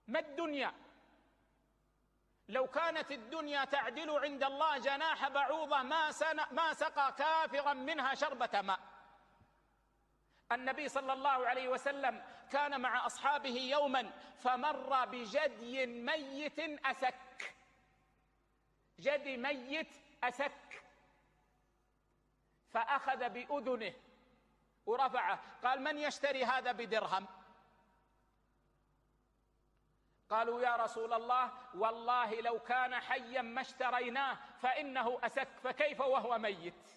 ما الدنيا؟ لو كانت الدنيا تعدل عند الله جناح بعوضة ما سقى كافرا منها شربة ماء. النبي صلى الله عليه وسلم كان مع أصحابه يوما فمر بجدي ميت أسك، جدي ميت أسك، فأخذ بأذنه ورفعه، قال: من يشتري هذا بدرهم؟ قالوا: يا رسول الله، والله لو كان حيا ما اشتريناه، فإنه أسك، فكيف وهو ميت؟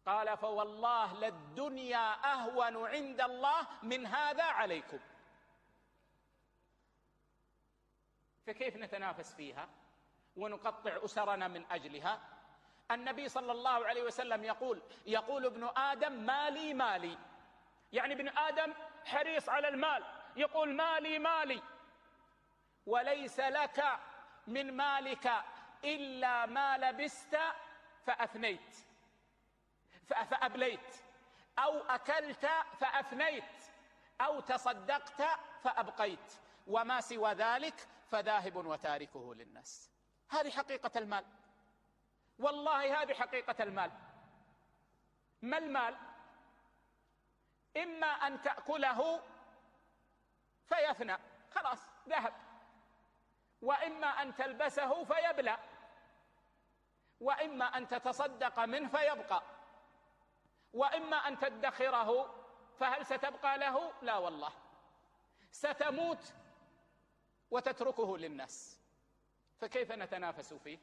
قال: فوالله للدنيا أهون عند الله من هذا عليكم. فكيف نتنافس فيها ونقطع أسرنا من أجلها؟ النبي صلى الله عليه وسلم يقول ابن آدم مالي مالي، يعني ابن آدم حريص على المال، يقول مالي مالي، وليس لك من مالك إلا ما لبست فأفنيت فأبليت، أو أكلت فأفنيت، أو تصدقت فأبقيت، وما سوى ذلك فذاهب وتاركه للناس. هذه حقيقة المال، والله هذه حقيقة المال. ما المال؟ إما أن تأكله فيفنى، خلاص ذهب، وإما أن تلبسه فيبلى، وإما أن تتصدق منه فيبقى، وإما أن تدخره، فهل ستبقى له؟ لا والله، ستموت وتتركه للناس. فكيف نتنافس فيه؟